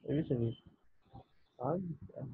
ये भी सही है। हाँ, ठीक है।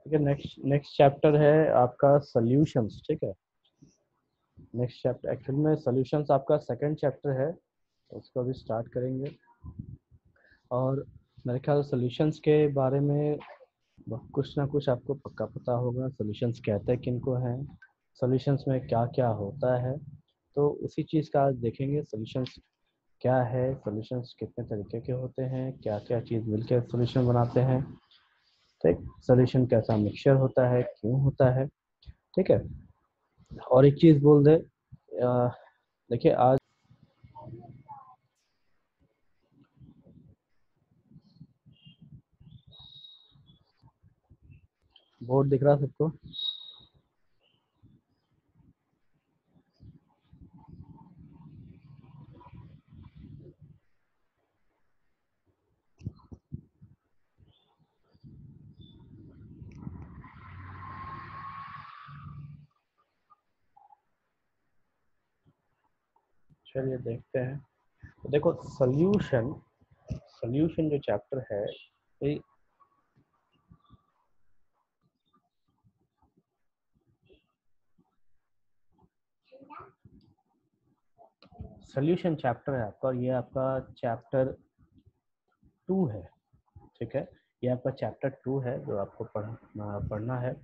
नेक्स्ट नेक्स्ट चैप्टर है आपका सॉल्यूशंस। ठीक है, नेक्स्ट चैप्टर एक्चुअल में सॉल्यूशंस आपका सेकंड चैप्टर है, उसको अभी स्टार्ट करेंगे। और मेरे ख्याल सॉल्यूशंस के बारे में कुछ ना कुछ आपको पक्का पता होगा। सॉल्यूशंस कहते किनको हैं, सॉल्यूशंस में क्या क्या होता है, तो उसी चीज़ का आज देखेंगे। सॉल्यूशंस क्या है, सॉल्यूशंस कितने तरीके के होते हैं, क्या क्या चीज़ मिलकर सॉल्यूशन बनाते हैं। ठीक, सॉल्यूशन कैसा मिक्सचर होता है, क्यों होता है। ठीक है, और एक चीज़ बोल दे, देखिए आज बोर्ड दिख रहा सबको? चलिए देखते हैं। तो देखो सॉल्यूशन, सॉल्यूशन जो चैप्टर है, ये सॉल्यूशन चैप्टर है आपका, और ये आपका चैप्टर 2 है। ठीक है, ये आपका चैप्टर 2 है जो आपको पढ़ना है।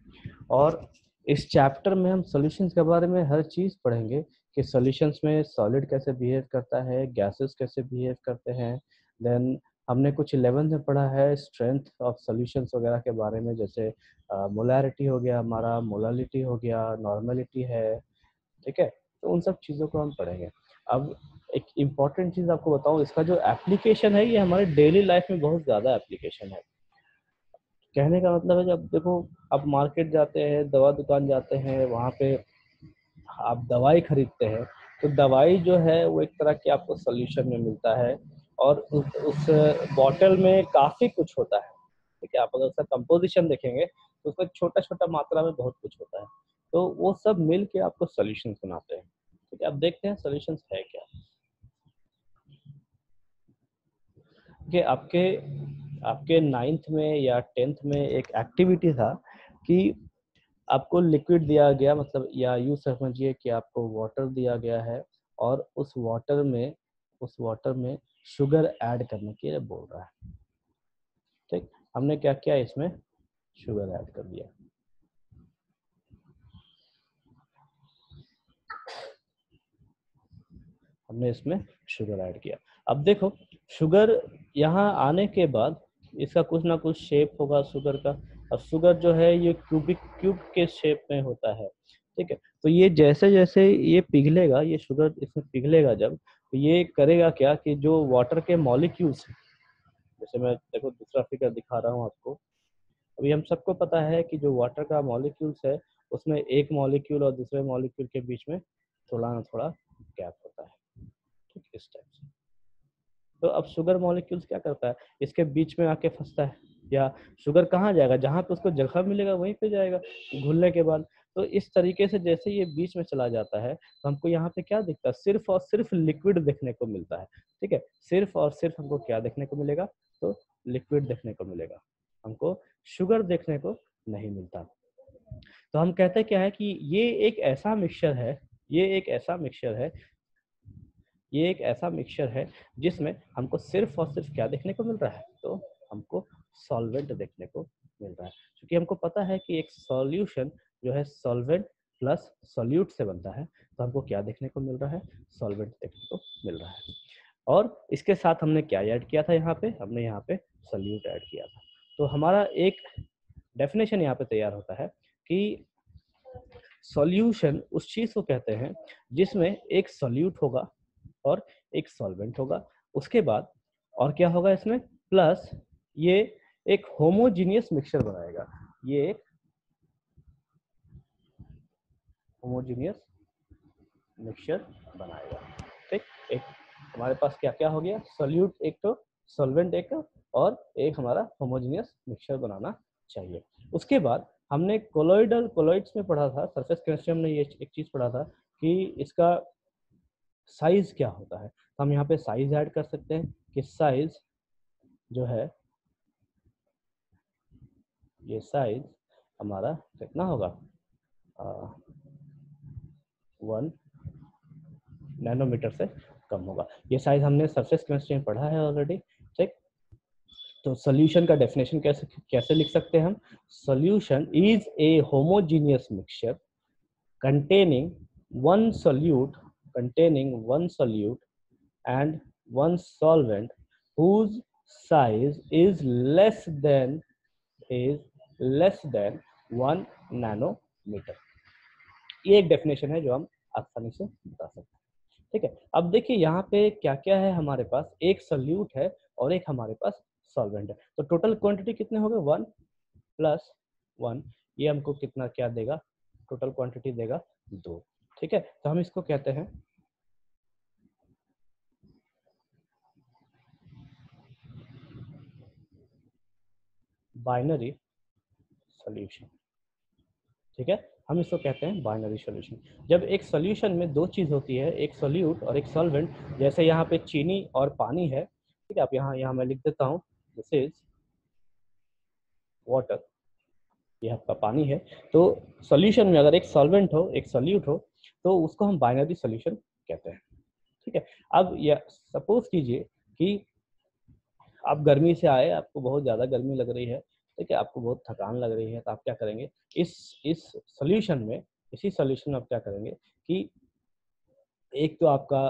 और इस चैप्टर में हम सॉल्यूशंस के बारे में हर चीज़ पढ़ेंगे कि सॉल्यूशंस में सॉलिड कैसे बिहेव करता है, गैसेस कैसे बिहेव करते हैं। देन हमने कुछ 11th में पढ़ा है स्ट्रेंथ ऑफ सॉल्यूशंस वगैरह के बारे में, जैसे मोलैरिटी हो गया हमारा, मोलालिटी हो गया, नॉर्मेलिटी है। ठीक है, तो उन सब चीज़ों को हम पढ़ेंगे। अब एक इम्पॉर्टेंट चीज़ आपको बताऊं, इसका जो एप्लीकेशन है ये हमारे डेली लाइफ में बहुत ज़्यादा एप्लीकेशन है। कहने का मतलब है, जब देखो आप मार्केट जाते हैं, दवा दुकान जाते हैं, वहाँ पे आप दवाई खरीदते हैं, तो दवाई जो है वो एक तरह की आपको सोल्यूशन में मिलता है। और उस बॉटल में काफ़ी कुछ होता है। ठीक है, आप अगर उसका कंपोजिशन देखेंगे तो उसमें छोटा छोटा मात्रा में बहुत कुछ होता है, तो वो सब मिल के आपको सोल्यूशन बनाते हैं। ठीक है, अब देखते हैं सोल्यूशन है क्या। कि आपके आपके 9th में या 10th में एक एक्टिविटी था कि आपको लिक्विड दिया गया, मतलब या यूँ समझिए कि आपको वाटर दिया गया है, और उस वाटर में शुगर ऐड करने के लिए बोल रहा है। ठीक, हमने क्या किया, इसमें शुगर ऐड कर दिया। हमने इसमें शुगर ऐड किया। अब देखो शुगर यहाँ आने के बाद इसका कुछ ना कुछ शेप होगा शुगर का। और शुगर जो है ये क्यूब के शेप में होता है। ठीक है, तो ये जैसे जैसे ये पिघलेगा, ये शुगर इसमें पिघलेगा जब, तो ये करेगा क्या कि जो वाटर के मॉलिक्यूल्स, जैसे मैं देखो दूसरा फिगर दिखा रहा हूँ आपको, अभी हम सबको पता है कि जो वाटर का मॉलिक्यूल्स है उसमें एक मॉलिक्यूल और दूसरे मॉलिक्यूल के बीच में थोड़ा ना थोड़ा गैप होता है, ठीक, इस टाइप से। तो अब शुगर मॉलिक्यूल्स क्या करता है, इसके बीच में आके फंसता है, या शुगर कहाँ जाएगा, जहाँ पे उसको जगह मिलेगा वहीं पे जाएगा घुलने के बाद। तो इस तरीके से जैसे ये बीच में चला जाता है तो हमको यहाँ पे क्या दिखता है, सिर्फ और सिर्फ लिक्विड देखने को मिलता है, ठीक है, सिर्फ और सिर्फ हमको क्या देखने को मिलेगा, तो लिक्विड देखने को मिलेगा, हमको शुगर देखने को नहीं मिलता। तो हम कहते क्या है कि ये एक ऐसा मिक्सचर है, ये एक ऐसा मिक्सचर है, ये एक ऐसा मिक्सचर है जिसमें हमको सिर्फ और सिर्फ क्या देखने को मिल रहा है, तो हमको सॉल्वेंट देखने को मिल रहा है, क्योंकि हमको पता है कि एक सॉल्यूशन जो है सॉल्वेंट प्लस सॉल्यूट से बनता है, तो हमको क्या देखने को मिल रहा है, सॉल्वेंट देखने को मिल रहा है। और इसके साथ हमने क्या ऐड किया था, यहाँ पे हमने यहाँ पे सॉल्यूट ऐड किया था। तो हमारा एक डेफिनेशन यहाँ पे तैयार होता है कि सॉल्यूशन उस चीज को कहते हैं जिसमें एक सॉल्यूट होगा और एक सॉल्वेंट होगा, उसके बाद और क्या होगा इसमें, प्लस ये एक होमोजीनियस मिक्सचर बनाएगा, ये एक होमोजीनियस मिक्सचर बनाएगा, ठीक। एक हमारे पास क्या क्या हो गया, सॉल्यूट एक, तो सॉल्वेंट एक, और एक हमारा होमोजीनियस मिक्सचर बनाना चाहिए। उसके बाद हमने कोलॉइड्स में पढ़ा था, सरफेस केमिस्ट्री में ये एक चीज पढ़ा था कि इसका साइज क्या होता है। तो हम यहाँ पे साइज ऐड कर सकते हैं कि साइज जो है, ये साइज हमारा कितना होगा, 1 नैनोमीटर से कम होगा। ये साइज हमने सरफेस केमिस्ट्री में पढ़ा है ऑलरेडी, ठीक। तो सॉल्यूशन का डेफिनेशन कैसे कैसे लिख सकते हैं हम, solution is A homogeneous mixture containing one solute and one solvent whose size is less than 1 nanometre. ये एक डेफिनेशन है जो हम आसानी से बता सकते हैं, ठीक है। अब देखिए यहाँ पे क्या क्या है, हमारे पास एक सॉल्यूट है और एक हमारे पास सॉल्वेंट है, तो टोटल क्वांटिटी कितने हो गए, 1 प्लस 1, ये हमको कितना क्या देगा, टोटल क्वांटिटी देगा 2, ठीक है। तो हम इसको कहते हैं बाइनरी सॉल्यूशन, ठीक है, हम इसको कहते हैं बाइनरी सॉल्यूशन। जब एक सॉल्यूशन में दो चीज होती है, एक सॉल्यूट और एक सॉल्वेंट, जैसे यहाँ पे चीनी और पानी है, ठीक है, आप यहाँ मैं लिख देता हूँ, दिस इज वाटर, ये आपका पानी है। तो सॉल्यूशन में अगर एक सॉल्वेंट हो एक सॉल्यूट हो तो उसको हम बाइनरी सॉल्यूशन कहते हैं, ठीक है। अब ये सपोज कीजिए कि आप गर्मी से आए, आपको बहुत ज़्यादा गर्मी लग रही है, ठीक है, आपको बहुत थकान लग रही है, तो आप क्या करेंगे, इस सॉल्यूशन में, इसी सॉल्यूशन में आप क्या करेंगे कि एक तो आपका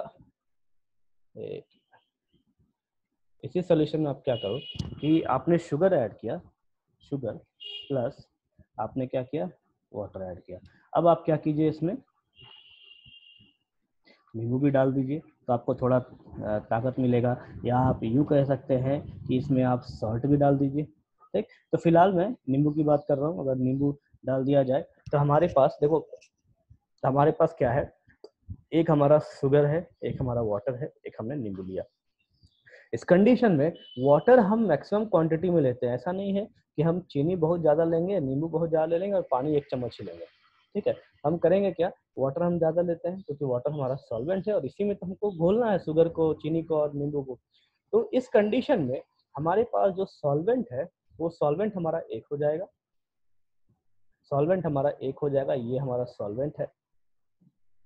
इसी सॉल्यूशन में आप क्या करो कि आपने शुगर ऐड किया, शुगर प्लस आपने क्या किया, वाटर ऐड किया। अब आप क्या कीजिए, इसमें नींबू भी डाल दीजिए, तो आपको थोड़ा ताकत मिलेगा, या आप यूँ कह सकते हैं कि इसमें आप सॉल्ट भी डाल दीजिए, ठीक। तो फिलहाल मैं नींबू की बात कर रहा हूँ, अगर नींबू डाल दिया जाए तो हमारे पास देखो, हमारे पास क्या है, एक हमारा शुगर है, एक हमारा वाटर है, एक हमने नींबू लिया। इस कंडीशन में वाटर हम मैक्सिमम क्वांटिटी में लेते हैं, ऐसा नहीं है कि हम चीनी बहुत ज़्यादा लेंगे, नींबू बहुत ज़्यादा ले लेंगे और पानी 1 चम्मच ही लेंगे, ठीक है। हम करेंगे क्या, वाटर हम ज़्यादा लेते हैं क्योंकि वाटर हमारा सॉल्वेंट है और इसी में तो हमको घोलना है शुगर को, चीनी को और नींबू को। तो इस कंडीशन में हमारे पास जो सॉल्वेंट है वो सॉल्वेंट हमारा एक हो जाएगा, सॉल्वेंट हमारा एक हो जाएगा, ये हमारा सॉल्वेंट है,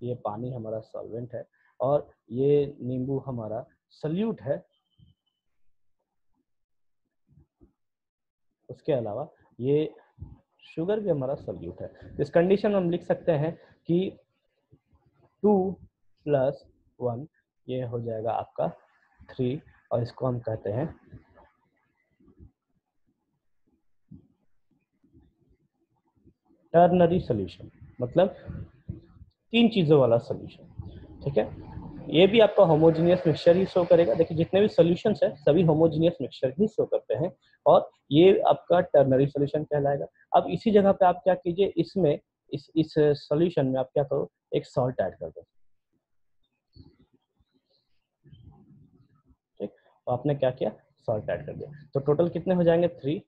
ये पानी हमारा सॉल्वेंट है, और ये नींबू हमारा सल्यूट है। उसके अलावा ये शुगर भी हमारा सॉल्यूट है। इस कंडीशन में हम लिख सकते हैं कि 2 + 1 ये हो जाएगा आपका 3, और इसको हम कहते हैं टर्नरी सॉल्यूशन, मतलब 3 चीजों वाला सॉल्यूशन, ठीक है। ये भी आपका होमोजीनियस मिक्सचर ही शो करेगा। देखिए जितने भी सॉल्यूशंस है सभी होमोजीनियस मिक्सचर ही शो करते हैं और ये आपका टर्नरी सॉल्यूशन कहलाएगा। अब इसी जगह पे आप क्या कीजिए, इसमें इस सॉल्यूशन में आप क्या करो, एक सॉल्ट ऐड कर दो। ठीक, तो आपने क्या किया, सॉल्ट ऐड कर दिया। तो टोटल कितने हो जाएंगे, 3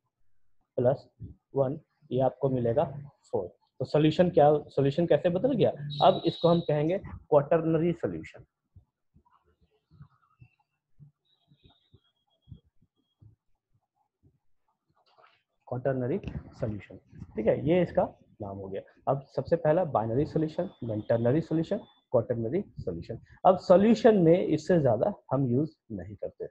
+ 1, ये आपको मिलेगा 4। तो सॉल्यूशन क्या, सॉल्यूशन कैसे बदल गया, अब इसको हम कहेंगे क्वाटरनरी सॉल्यूशन। क्वाटरनरी सॉल्यूशन, ठीक है, ये इसका नाम हो गया। अब सबसे पहला binary solution, then ternary solution, quaternary solution. अब सॉल्यूशन में इससे ज्यादा हम यूज नहीं करते।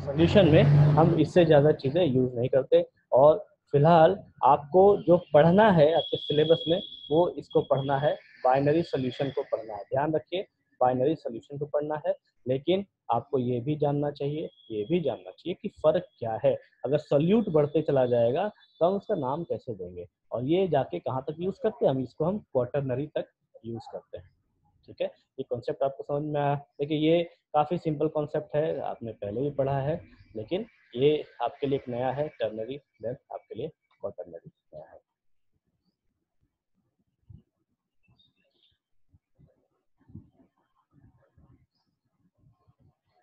सॉल्यूशन में हम इससे ज़्यादा चीज़ें यूज़ नहीं करते। और फिलहाल आपको जो पढ़ना है आपके सिलेबस में, वो इसको पढ़ना है, बाइनरी सॉल्यूशन को पढ़ना है। ध्यान रखिए, बाइनरी सॉल्यूशन को पढ़ना है, लेकिन आपको ये भी जानना चाहिए, ये भी जानना चाहिए कि फ़र्क क्या है। अगर सॉल्यूट बढ़ते चला जाएगा तो हम उसका नाम कैसे देंगे, और ये जाके कहाँ तक यूज़ करते हैं, हम इसको हम क्वाटरनरी तक यूज़ करते हैं। ठीक है, ये कॉन्सेप्ट आपको समझ में आया। देखिए ये काफ़ी सिंपल कॉन्सेप्ट है, आपने पहले भी पढ़ा है, लेकिन ये आपके लिए एक नया है, टर्नरी, देन आपके लिए क्वाटरनरी नया है।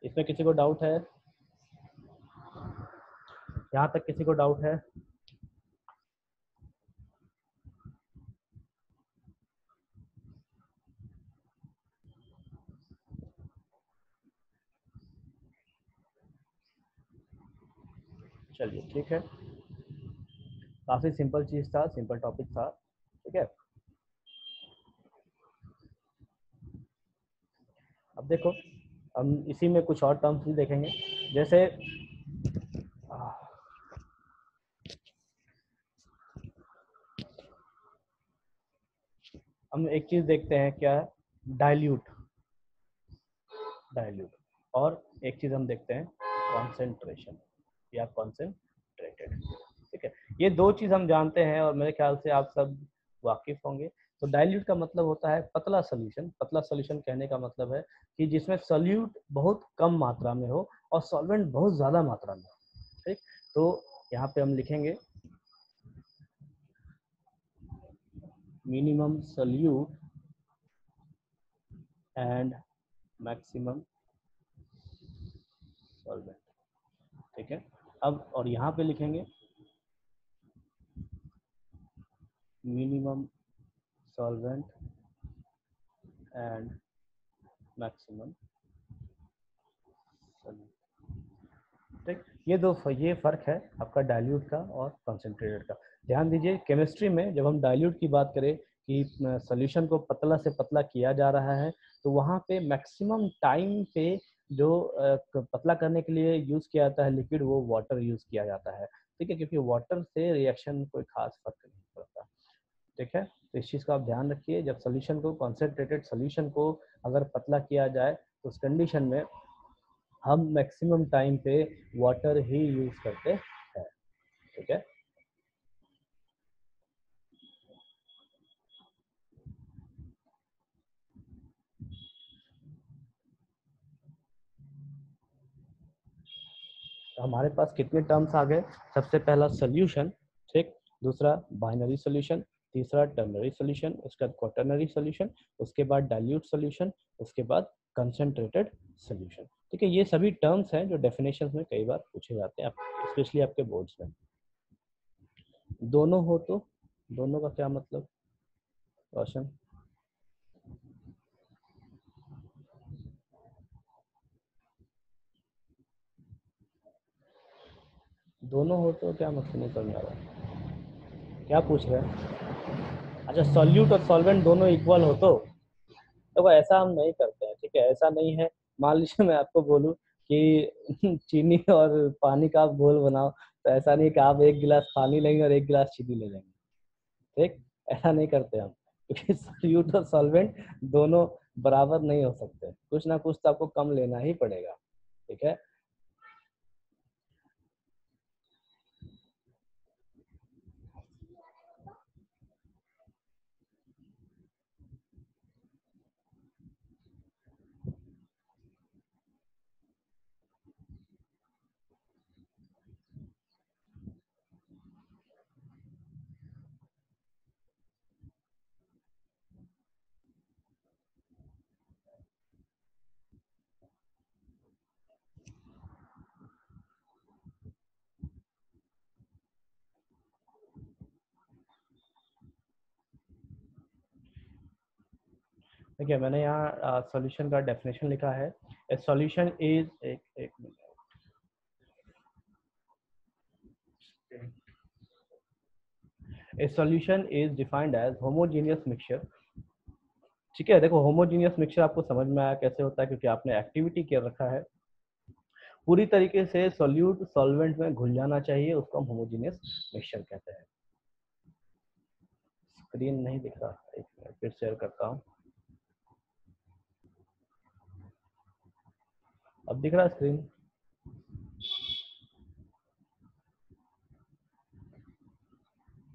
इसमें किसी को डाउट है, यहाँ तक किसी को डाउट है? चलिए ठीक है, काफ़ी सिंपल चीज़ था, सिंपल टॉपिक था। ठीक है, अब देखो हम इसी में कुछ और टर्म्स भी देखेंगे, जैसे हम एक चीज़ देखते हैं, क्या है, डाइल्यूट, डाइल्यूट, और एक चीज़ हम देखते हैं कॉन्सेंट्रेशन या कॉन्सेंट्रेटेड। ठीक है, ये दो चीज़ हम जानते हैं और मेरे ख्याल से आप सब वाकिफ होंगे। तो डाइल्यूट का मतलब होता है पतला सॉल्यूशन। पतला सॉल्यूशन कहने का मतलब है कि जिसमें सॉल्यूट बहुत कम मात्रा में हो और सॉल्वेंट बहुत ज़्यादा मात्रा में हो। ठीक, तो यहाँ पे हम लिखेंगे minimum solute and maximum solvent. ठीक है, अब और यहाँ पे लिखेंगे minimum solvent and maximum solvent. ठीक, ये फर्क है आपका डाइल्यूट का और कंसंट्रेटेड का। ध्यान दीजिए, केमिस्ट्री में जब हम डाइल्यूट की बात करें कि सॉल्यूशन को पतला से पतला किया जा रहा है, तो वहाँ पे मैक्सिमम टाइम पे जो पतला करने के लिए यूज़ किया जाता है लिक्विड, वो वाटर यूज़ किया जाता है। ठीक है, क्योंकि वाटर से रिएक्शन कोई खास फर्क नहीं पड़ता। ठीक है, तो इस चीज़ का आप ध्यान रखिए, जब सोल्यूशन को, कॉन्सेंट्रेटेड सोल्यूशन को अगर पतला किया जाए तो उस कंडीशन में हम मैक्सिमम टाइम पे वाटर ही यूज करते हैं। ठीक है, तो हमारे पास कितने टर्म्स आ गए, सबसे पहला सोल्यूशन, ठीक, दूसरा बाइनरी सोल्यूशन, तीसरा टर्नरी सोल्यूशन, उसके बाद क्वाटरनरी सोल्यूशन, उसके बाद डाइल्यूट सोल्यूशन, उसके बाद कंसंट्रेटेड सोल्यूशन। ठीक है, ये सभी टर्म्स हैं जो डेफिनेशंस में कई बार पूछे जाते हैं, स्पेशली आपके बोर्ड्स में। दोनों हो तो दोनों का क्या मतलब, रोशन? दोनों हो तो क्या मतलब, नहीं समझ आ रहा, क्या पूछ रहे हैं? अच्छा, सॉल्यूट और सॉल्वेंट दोनों इक्वल हो तो देखो ऐसा हम नहीं करते हैं। ठीक है, ऐसा नहीं है। मान लीजिए मैं आपको बोलूं कि चीनी और पानी का आप घोल बनाओ, तो ऐसा नहीं कि आप एक गिलास पानी लेंगे और एक गिलास चीनी ले लेंगे। ठीक, ऐसा नहीं करते हम, क्योंकि सॉल्यूट और सॉल्वेंट दोनों बराबर नहीं हो सकते, कुछ ना कुछ तो आपको कम लेना ही पड़ेगा। ठीक है, देखिए मैंने यहाँ सॉल्यूशन का डेफिनेशन लिखा है। ए सॉल्यूशन इज एक मिनट। A solution is defined as homogeneous mixture. ठीक है, देखो होमोजेनियस मिक्सचर आपको समझ में आया कैसे होता है, क्योंकि आपने एक्टिविटी किया रखा है। पूरी तरीके से सॉल्यूट सॉल्वेंट में घुल जाना चाहिए, उसको हम होमोजेनियस मिक्सचर कहते हैं। स्क्रीन नहीं दिख रहा, एक मिनट फिर शेयर करता हूँ। अब दिख रहा है स्क्रीन?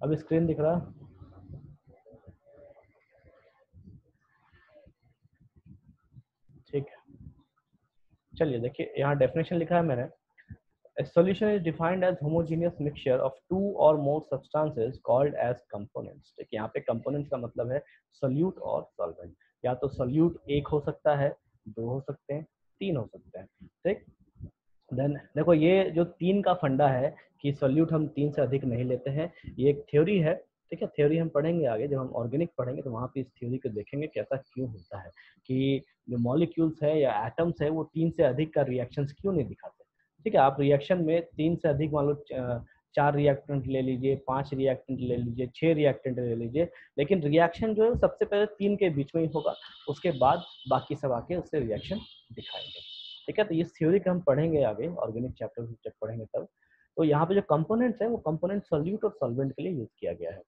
अब स्क्रीन दिख रहा? ठीक है, चलिए देखिए यहाँ डेफिनेशन लिखा है मैंने। A solution is defined as homogeneous mixture of two or more substances called as components। देखिए यहाँ पे components का मतलब है solute और solvent। या तो solute एक हो सकता है, दो हो सकते हैं, तीन हो सकते हैं। ठीक, देन देखो ये जो तीन का फंडा है कि सोल्यूट हम तीन से अधिक नहीं लेते हैं, ये एक थ्योरी है। ठीक है, थ्योरी हम पढ़ेंगे आगे, जब हम ऑर्गेनिक पढ़ेंगे तो वहाँ पे इस थ्योरी को देखेंगे कि ऐसा क्यों होता है कि जो मॉलिक्यूल्स है या एटम्स है वो तीन से अधिक का रिएक्शंस क्यों नहीं दिखाते। ठीक है, आप रिएक्शन में तीन से अधिक मान लो चार रिएक्टेंट ले लीजिए, पांच रिएक्टेंट ले लीजिए, छह रिएक्टेंट ले लीजिए, लेकिन रिएक्शन जो है सबसे पहले तीन के बीच में ही होगा, उसके बाद बाकी सब आके उससे रिएक्शन दिखाएंगे। ठीक है, तो इस थ्योरी का हम पढ़ेंगे आगे ऑर्गेनिक चैप्टर जब पढ़ेंगे तब। तो यहाँ पे जो कंपोनेंट्स है वो कंपोनेंट सोल्यूट और सॉल्वेंट के लिए यूज किया गया है।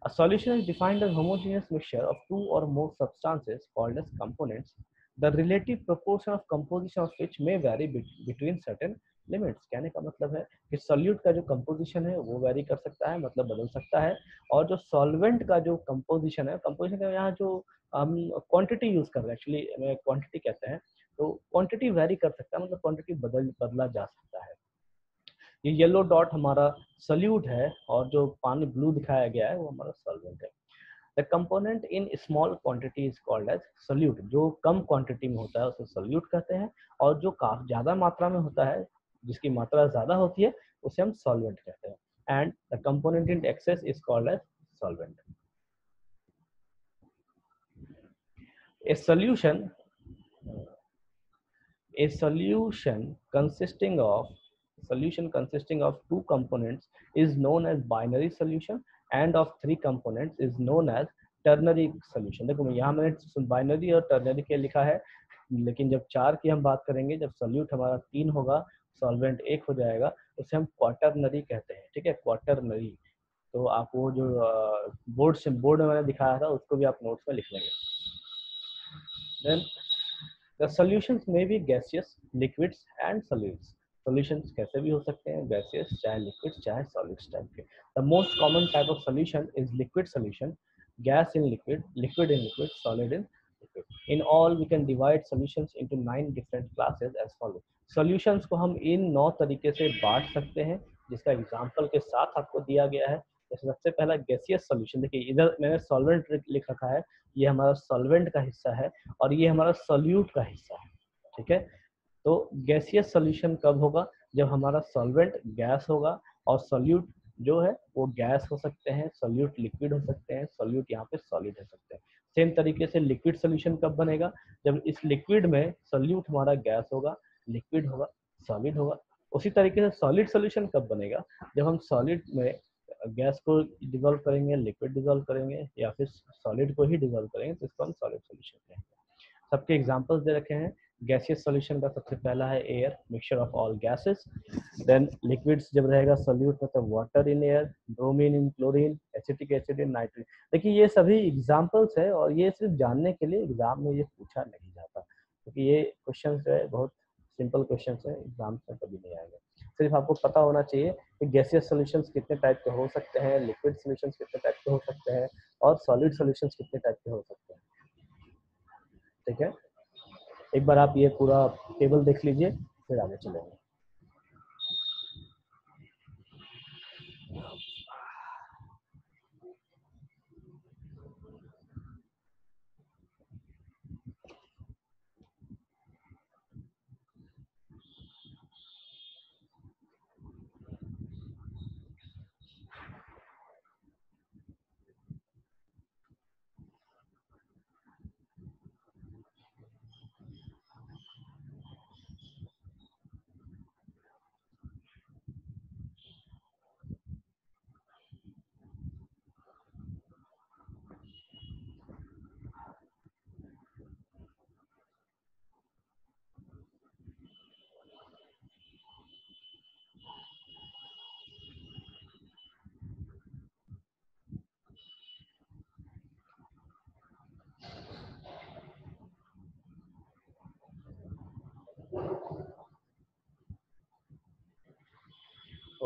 A solution is defined as homogeneous mixture of two or more substances called as components, the relative proportion of composition of which may vary between certain limits। कहने का मतलब है कि सॉल्यूट का जो कंपोजिशन है वो वेरी कर सकता है, मतलब बदल सकता है, और जो सॉल्वेंट का जो कंपोजिशन है, कंपोजिशन का यहाँ जो हम क्वांटिटी यूज कर रहे हैं, एक्चुअली क्वांटिटी कहते हैं, तो क्वांटिटी वेरी कर सकता है, मतलब क्वांटिटी बदला जा सकता है। ये येलो डॉट हमारा सल्यूट है और जो पानी ब्लू दिखाया गया है वो हमारा सॉल्वेंट है। The component in small quantity is called as solute. जो कम क्वांटिटी में होता है उसे सल्यूट कहते हैं, और जो काफी ज्यादा मात्रा में होता है, जिसकी मात्रा ज्यादा होती है, उसे हम सॉल्वेंट कहते हैं। And the component in excess is called as solvent. A solution A solution consisting of two components is known as binary solution, and of three components is known as ternary solution। देखो यहाँ मैंने binary और ternary के लिखा है, लेकिन जब चार की हम बात करेंगे, जब सोल्यूट हमारा तीन होगा, सॉल्वेंट एक हो जाएगा, उसे हम क्वाटरनरी कहते हैं। ठीक है, क्वाटरनरी। तो आप वो जो बोर्ड में मैंने दिखाया था उसको भी आप नोट्स में लिख लेंगे। Then the solutions may be gaseous, liquids and solids। Solutions कैसे भी हो सकते हैं, gaseous चाहे liquids चाहे solids टाइप के। The most common type of solution is liquid solution, gas in liquid, liquid in liquid, solid in liquid। In all we can divide solutions into 9 different classes as follows। Solutions को हम इन 9 तरीके से बांट सकते हैं, जिसका example के साथ आपको दिया गया है। जैसे सबसे पहला गैसियस सॉल्यूशन, देखिए इधर मैंने सॉल्वेंट लिख रखा है, ये हमारा सॉल्वेंट का हिस्सा है और ये हमारा सॉल्यूट का हिस्सा है। ठीक है, तो गैसियस सॉल्यूशन कब होगा, जब हमारा सॉल्वेंट गैस होगा और सॉल्यूट जो है वो गैस हो सकते हैं, सॉल्यूट लिक्विड हो सकते हैं, सॉल्यूट यहाँ पे सॉलिड हो सकते हैं। सेम तरीके से लिक्विड सॉल्यूशन कब बनेगा, जब इस लिक्विड में सॉल्यूट हमारा गैस होगा, लिक्विड होगा, सॉलिड होगा। उसी तरीके से सॉलिड सॉल्यूशन कब बनेगा, जब हम सॉलिड में गैस को डिजोल्व करेंगे, लिक्विड डिजोल्व करेंगे, या फिर सॉलिड को ही डिजोल्व करेंगे, तो इसको हम सॉलिड सॉल्यूशन कहेंगे। सबके एग्जांपल्स दे रखे हैं। गैसियस सॉल्यूशन का सबसे पहला है air, mixture of all gases. Then liquids जब रहेगा सॉल्यूट मतलब water in air, bromine in chlorine, acetic acid in nitrogen. देखिए ये सभी एग्जांपल्स है और ये सिर्फ जानने के लिए एग्जाम में ये पूछा नहीं जाता, क्योंकि ये क्वेश्चन जो है बहुत सिंपल क्वेश्चन है, एग्जाम में कभी नहीं आएंगे। सिर्फ आपको पता होना चाहिए कि गैसियस सॉल्यूशंस कितने टाइप के हो सकते हैं, लिक्विड सॉल्यूशंस कितने टाइप के हो सकते हैं, और सॉलिड सॉल्यूशंस कितने टाइप के हो सकते हैं। ठीक है, एक बार आप ये पूरा टेबल देख लीजिए, फिर आगे चलेंगे।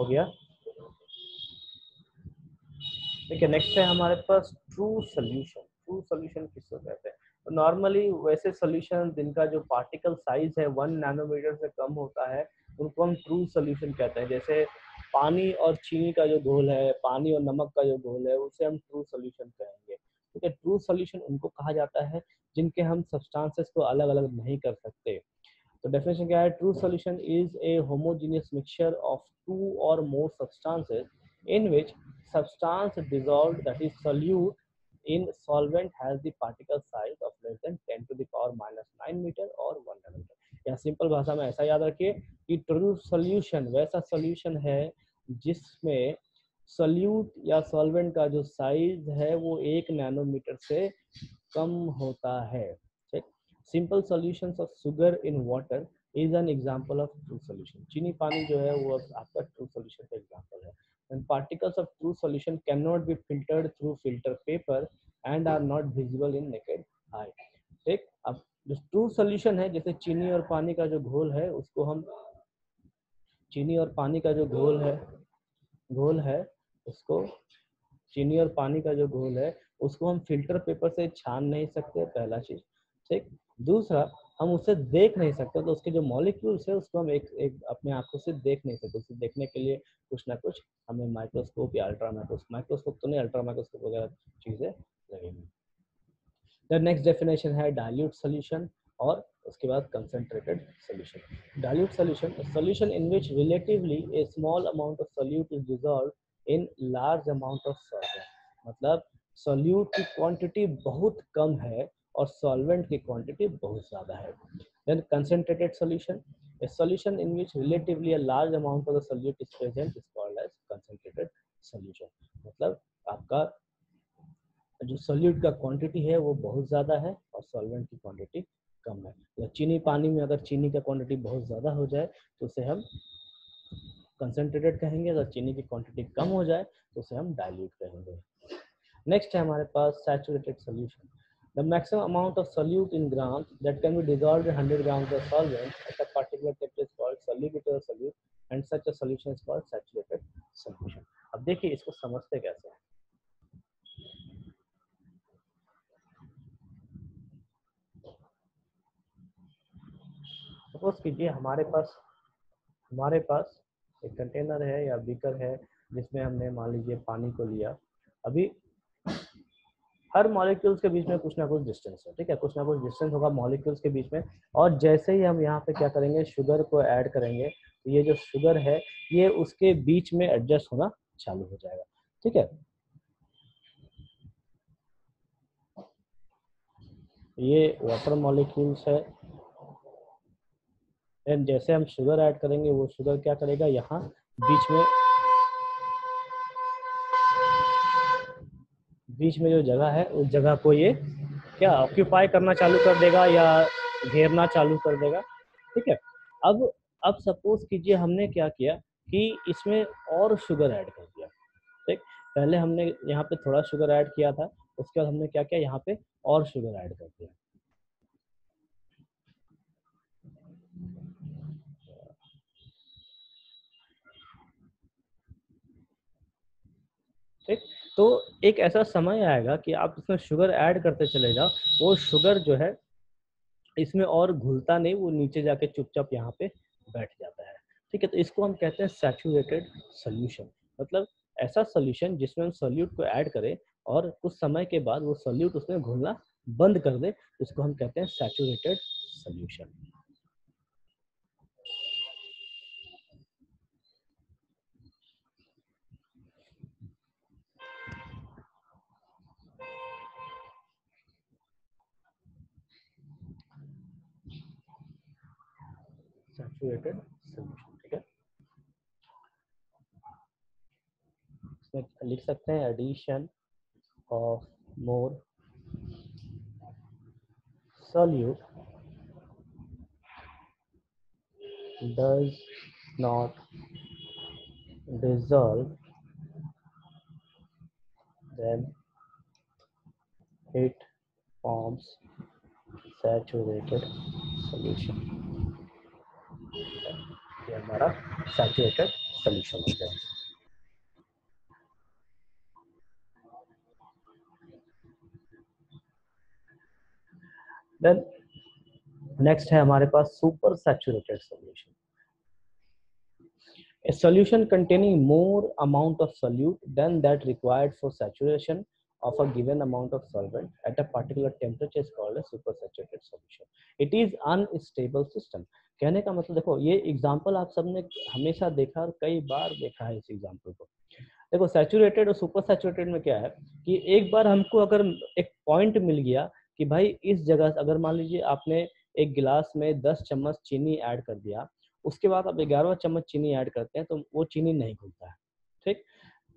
हो गया। ठीक है, नेक्स्ट है हमारे पास ट्रू सोल्यूशन। ट्रू सोल्यूशन किसको कहते हैं? तो नॉर्मली वैसे सोल्यूशन जिनका जो पार्टिकल साइज है 1 नैनोमीटर से कम होता है उनको हम ट्रू सोल्यूशन कहते हैं। जैसे पानी और चीनी का जो घोल है, पानी और नमक का जो घोल है, उसे हम ट्रू सोल्यूशन कहेंगे। ठीक है, ट्रू सोल्यूशन उनको कहा जाता है जिनके हम सब्सटेंसेस को अलग अलग नहीं कर सकते। तो डेफिनेशन क्या है? True solution is a homogeneous mixture of two or more substances in which substance dissolved, that is solute in solvent, has the particle size of less than 10 to the power minus 9 meter or 1 nanometer। या simple भाषा में ऐसा याद रखिए कि true solution वैसा solution है जिसमें सॉल्यूट या सॉल्वेंट का जो साइज है वो 1 नैनोमीटर से कम होता है। ठीक, simple solutions of sugar in water is an example of true solution. चीनी पानी जो है वो आपका ट्रू सॉल्यूशन का एग्जांपल है। And particles of true solution cannot be filtered through filter paper and are not visible in naked eye। ठीक, अब जो ट्रू सॉल्यूशन है, जैसे चीनी और पानी का जो घोल है उसको हम चीनी और पानी का जो घोल है उसको चीनी और पानी का जो घोल है उसको हम फिल्टर पेपर से छान नहीं सकते, पहला चीज। ठीक, दूसरा हम उसे देख नहीं सकते, तो उसके जो मॉलिक्यूल्स है उसको हम एक अपने आंखों से देख नहीं सकते। उसे देखने के लिए कुछ ना कुछ हमें माइक्रोस्कोप या माइक्रोस्कोप तो नहीं, अल्ट्रा माइक्रोस्कोप वगैरह चीजें लगेंगी। द नेक्स्ट डेफिनेशन है डाइल्यूट सोल्यूशन और उसके बाद concentrated solution. Dilute solution, solution in which relatively A small amount of solute is dissolved in large amount of solvent. मतलब सोल्यूट की क्वांटिटी बहुत कम है और सॉल्वेंट की क्वांटिटी बहुत ज़्यादा है। Then concentrated solution, a solution in which relatively a large amount of the solute is present is called as concentrated solution। मतलब आपका जो सोल्यूट का क्वांटिटी है वो बहुत ज़्यादा है और सॉल्वेंट की क्वांटिटी कम है। तो चीनी पानी में अगर चीनी का क्वांटिटी बहुत ज़्यादा हो जाए तो उसे हम कंसंट्रेटेड कहेंगे, अगर चीनी की क्वांटिटी कम हो जाए तो उसे हम डाइल्यूट कहेंगे। नेक्स्ट है हमारे पास saturated solution. The maximum amount of solute in grams that can be dissolved in 100 grams of solvent at a particular temperature is called solubility of solute and such a solution is called saturated solution। अब देखिए इसको समझते कैसे हैं। Suppose कीजिए हमारे पास एक container है या बीकर है जिसमें हमने मान लीजिए पानी को लिया। अभी हर मॉलिक्यूल्स के बीच में कुछ ना कुछ डिस्टेंस है। ठीक है, कुछ ना कुछ डिस्टेंस होगा मॉलिक्यूल्स के बीच में, और जैसे ही हम यहाँ पे क्या करेंगे, शुगर को ऐड करेंगे, तो ये जो शुगर है ये उसके बीच में एडजस्ट होना चालू हो जाएगा। ठीक है, ये वाटर मॉलिक्यूल्स है। एंड जैसे हम शुगर ऐड करेंगे वो शुगर क्या करेगा, यहाँ बीच में जो जगह है उस जगह को ये क्या ऑक्यूपाई करना चालू कर देगा या घेरना चालू कर देगा। ठीक है, अब सपोज कीजिए हमने क्या किया कि इसमें और शुगर ऐड कर दिया। ठीक, पहले हमने यहाँ पे थोड़ा शुगर ऐड किया था, उसके बाद हमने क्या किया, यहाँ पे और शुगर ऐड कर दिया। ठीक, तो एक ऐसा समय आएगा कि आप इसमें शुगर ऐड करते चले जाओ, वो शुगर जो है इसमें और घुलता नहीं, वो नीचे जाके चुपचाप यहाँ पे बैठ जाता है। ठीक है, तो इसको हम कहते हैं सैचुरेटेड सोल्यूशन। मतलब ऐसा सोल्यूशन जिसमें हम सोल्यूट को ऐड करें और कुछ समय के बाद वो सोल्यूट उसमें घुलना बंद कर दे, इसको हम कहते हैं सैचुरेटेड सोल्यूशन। Saturated solution. ठीक है, इसमें लिख सकते हैं addition of more solute does not dissolve, then it forms saturated solution। ये हमारा सैचुरेटेड सॉल्यूशन हो जाएगा। देन नेक्स्ट है हमारे पास super saturated solution. A solution containing more amount of solute than that required for saturation of a given amount of solvent at a particular temperature is called a supersaturated solution. It is unstable system. कहने का मतलब देखो, ये example आप सबने हमेशा देखा और कई बार देखा है इस एग्जांपल को। देखो सैचुरेटेड और सुपर सैचुरेटेड में क्या है कि एक बार हमको अगर एक पॉइंट मिल गया कि भाई इस जगह, अगर मान लीजिए आपने एक गिलास में 10 चम्मच चीनी ऐड कर दिया, उसके बाद आप 11वां चम्मच चीनी ऐड करते हैं तो वो चीनी नहीं घुलता है, ठीक,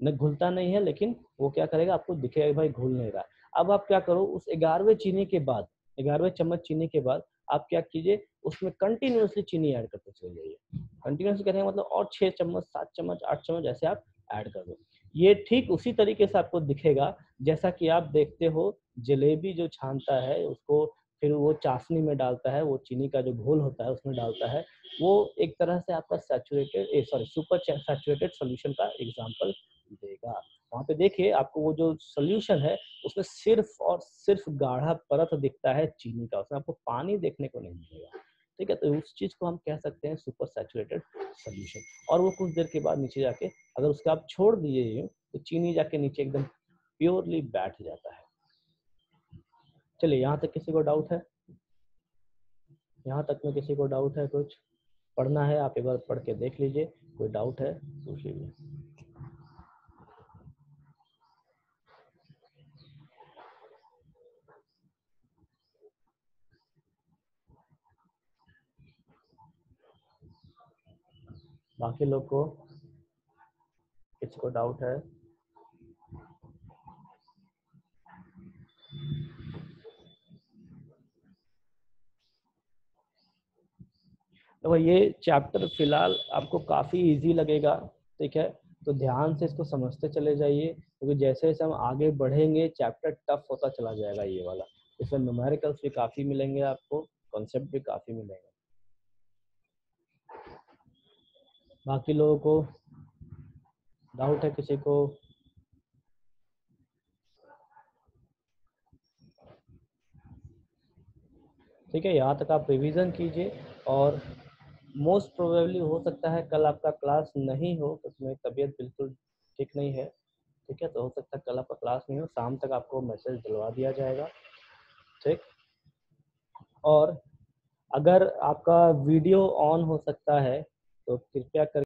न घुलता नहीं है, लेकिन वो क्या करेगा, आपको दिखेगा भाई घुल नहीं रहा है। अब आप क्या करो, उस 11वें चीनी के बाद, 11वें चम्मच चीनी के बाद आप क्या कीजिए, उसमें कंटिन्यूसली चीनी ऐड करते चले जाइए। कंटिन्यूसली करने का मतलब और 6 चम्मच, 7 चम्मच, 8 चम्मच ऐसे आप ऐड कर दो। ये ठीक उसी तरीके से आपको दिखेगा जैसा कि आप देखते हो जलेबी जो छानता है उसको फिर वो चाशनी में डालता है, वो चीनी का जो घोल होता है उसमें डालता है, वो एक तरह से आपका सुपर सैचुरेटेड सॉल्यूशन का एग्जांपल देगा। वहाँ पे देखिए आपको वो जो सॉल्यूशन है उसमें सिर्फ और सिर्फ गाढ़ा परत दिखता है चीनी का, उसमें आपको पानी देखने को नहीं मिलेगा, ठीक है। तो उस चीज को हम कह सकते हैं सुपर सैचुरेटेड सॉल्यूशन। और वो कुछ देर के बाद नीचे जाके अगर उसका आप छोड़ दीजिए तो चीनी जाके नीचे एकदम प्योरली बैठ जाता है। चलिए, यहाँ तक किसी को डाउट है? यहाँ तक में किसी को डाउट है? कुछ पढ़ना है आप एक बार पढ़ के देख लीजिए, कोई डाउट है पूछ लीजिए। बाकी लोग को किसी को डाउट है? तो ये चैप्टर फिलहाल आपको काफ़ी इजी लगेगा, ठीक है, तो ध्यान से इसको समझते चले जाइए, क्योंकि जैसे जैसे हम आगे बढ़ेंगे चैप्टर टफ होता चला जाएगा ये वाला। इसमें न्यूमेरिकल्स भी काफ़ी मिलेंगे आपको, कॉन्सेप्ट भी काफ़ी मिलेंगे। बाकी लोगों को डाउट है किसी को? ठीक है, यहाँ तक आप रिवीजन कीजिए, और मोस्ट प्रोबेबली हो सकता है कल आपका क्लास नहीं हो, क्योंकि मेरी तबीयत बिल्कुल ठीक नहीं है, ठीक है, तो हो सकता है कल आपका क्लास नहीं हो, शाम तक आपको मैसेज दिलवा दिया जाएगा, ठीक। और अगर आपका वीडियो ऑन हो सकता है तो कृपया कर